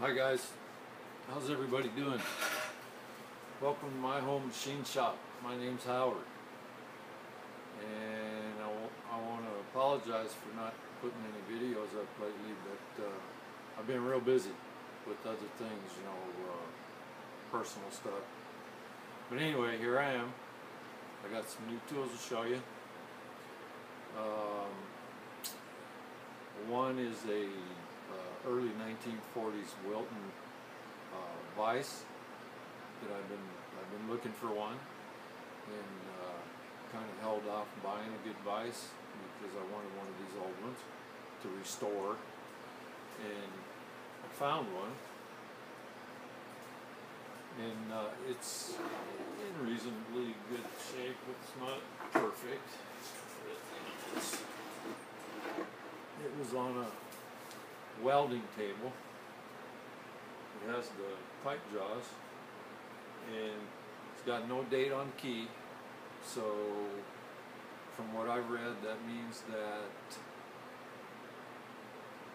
Hi guys, how's everybody doing? Welcome to my home machine shop. My name's Howard, and I want to apologize for not putting any videos up lately, but I've been real busy with other things, personal stuff. But anyway, here I am. I got some new tools to show you. One is a early 1940s Wilton vise that I've been looking for one, and kind of held off buying a good vise because I wanted one of these old ones to restore, and I found one, and it's in reasonably good shape. It's not perfect. It was on a welding table. It has the pipe jaws, and it's got no date on the key, so from what I've read, that means that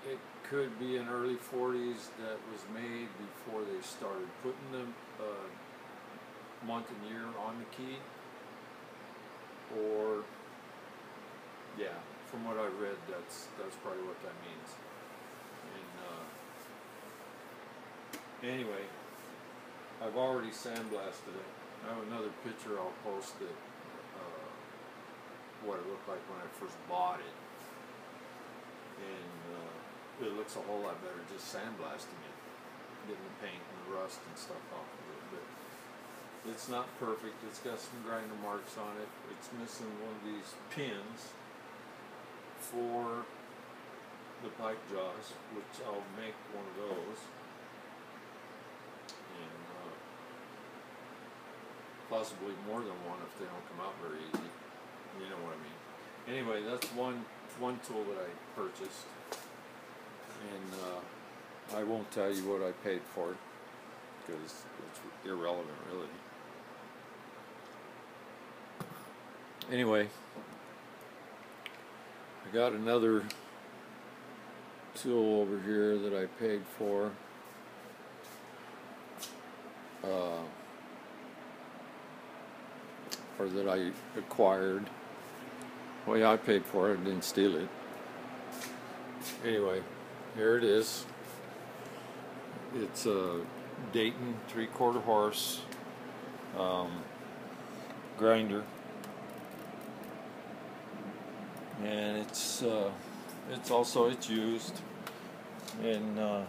it could be an early 40s that was made before they started putting the month and year on the key, or yeah, from what I read, that's probably what that means. And anyway, I've already sandblasted it. I have another picture I'll post that what it looked like when I first bought it, and it looks a whole lot better just sandblasting it, getting the paint and the rust and stuff off of it. But it's not perfect. It's got some grinder marks on it. It's missing one of these pins for the pipe jaws, which I'll make one of those, and possibly more than one if they don't come out very easy. You know what I mean. Anyway, that's one tool that I purchased, and I won't tell you what I paid for it because it's irrelevant, really. Anyway, I got another tool over here that I paid for. Or that I acquired. Well, yeah, I paid for it. I didn't steal it. Anyway, here it is. It's a Dayton 3/4 horse grinder, and it's used, and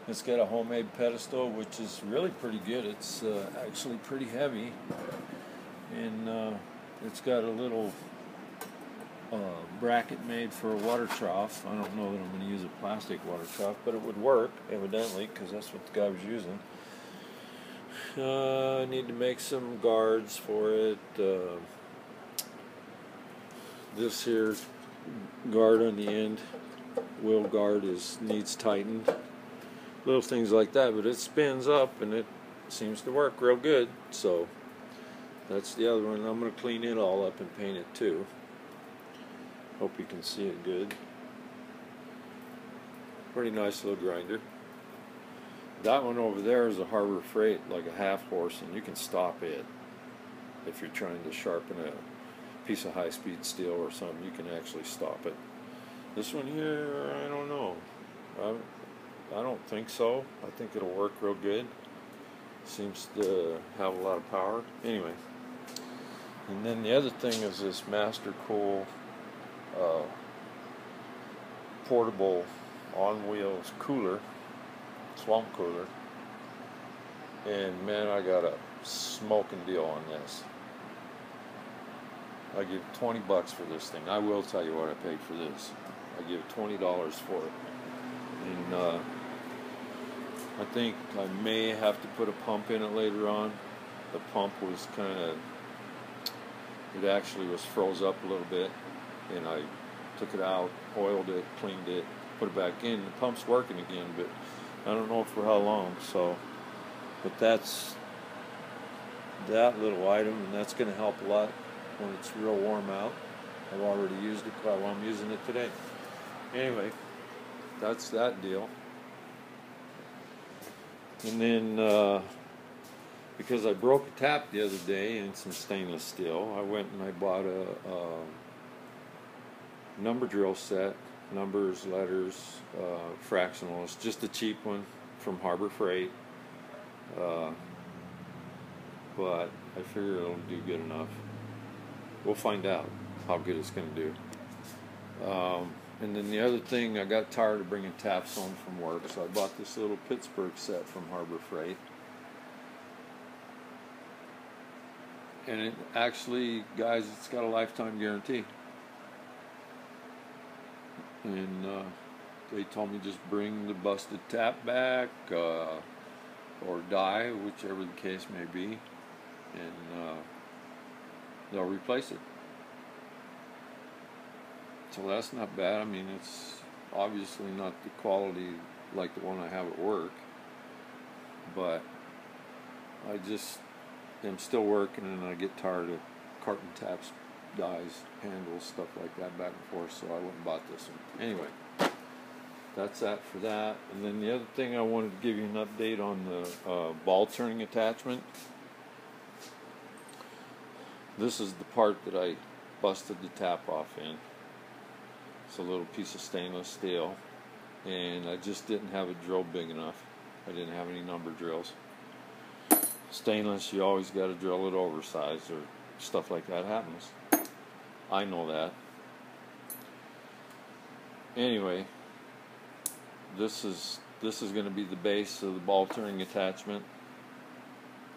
it's got a homemade pedestal, which is really pretty good. It's actually pretty heavy, and it's got a little bracket made for a water trough. I don't know that I'm going to use a plastic water trough, but it would work evidently because that's what the guy was using. I need to make some guards for it. This here guard on the end, wheel guard, needs tightened. Little things like that, but it spins up and it seems to work real good. So that's the other one. I'm going to clean it all up and paint it too. Hope you can see it good. Pretty nice little grinder. That one over there is a Harbor Freight, like a half horse, and you can stop it if you're trying to sharpen a piece of high-speed steel or something. You can actually stop it. This one here, I don't know. I don't think so. I think it'll work real good. Seems to have a lot of power. Anyway. And then the other thing is this Master Cool portable on-wheels cooler, swamp cooler. And man, I got a smoking deal on this. I give $20 for this thing. I will tell you what I paid for this. I give $20 for it. And I think I may have to put a pump in it later on. The pump was it actually was froze up a little bit, and I took it out, oiled it, cleaned it, put it back in. The pump's working again, but I don't know for how long. So, but that's that little item, and that's going to help a lot when it's real warm out. I've already used it while I'm using it today. Anyway, that's that deal. And then because I broke a tap the other day in some stainless steel, I went and I bought a number drill set, numbers, letters, fractional. It's just a cheap one from Harbor Freight, but I figure it'll do good enough. We'll find out how good it's going to do. And then the other thing, I got tired of bringing taps home from work, so I bought this little Pittsburgh set from Harbor Freight. And it actually, guys, it's got a lifetime guarantee. And they told me just bring the busted tap back, or die, whichever the case may be, and they'll replace it. So that's not bad. I mean, it's obviously not the quality like the one I have at work, but I just am still working, and I get tired of carton taps, dies, handles, stuff like that back and forth, so I went and bought this one. Anyway, that's that for that. And then the other thing, I wanted to give you an update on the ball turning attachment. This is the part that I busted the tap off in. It's a little piece of stainless steel, and I just didn't have a drill big enough. I didn't have any number drills. Stainless, you always got to drill it oversized, or stuff like that happens. I know that. Anyway, this is going to be the base of the ball turning attachment.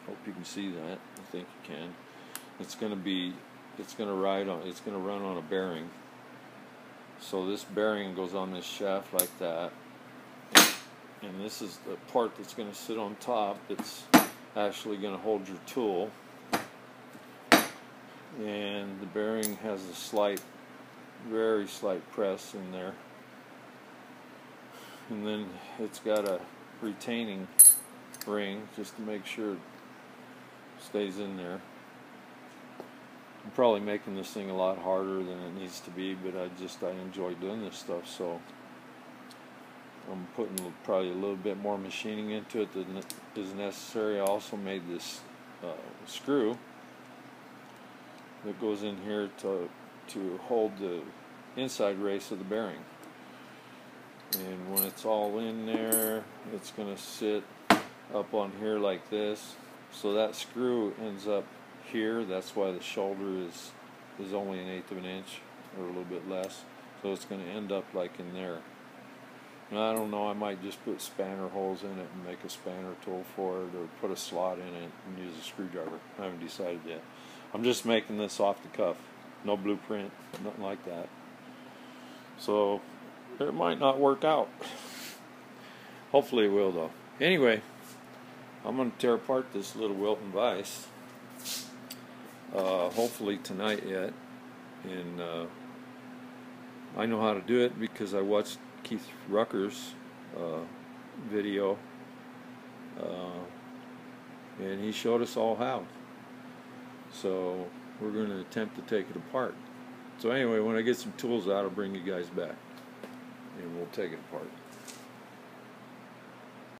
Hope you can see that. I think you can. It's going to run on a bearing. So this bearing goes on this shaft like that, and this is the part that's going to sit on top. That's actually going to hold your tool, and the bearing has a slight, very slight press in there, and then it's got a retaining ring just to make sure it stays in there. I'm probably making this thing a lot harder than it needs to be, but I enjoy doing this stuff, so I'm putting probably a little bit more machining into it than is necessary. I also made this screw that goes in here to hold the inside race of the bearing, and when it's all in there, it's going to sit up on here like this, so that screw ends up here. That's why the shoulder is only 1/8 of an inch, or a little bit less, so it's going to end up like in there. And I don't know, I might just put spanner holes in it and make a spanner tool for it, or put a slot in it and use a screwdriver. I haven't decided yet. I'm just making this off the cuff, no blueprint, nothing like that, so it might not work out. Hopefully it will, though. Anyway, I'm going to tear apart this little Wilton vise, hopefully tonight yet, and I know how to do it because I watched Keith Rucker's video, and he showed us all how. So we're going to attempt to take it apart. So anyway, when I get some tools out, I'll bring you guys back, and we'll take it apart.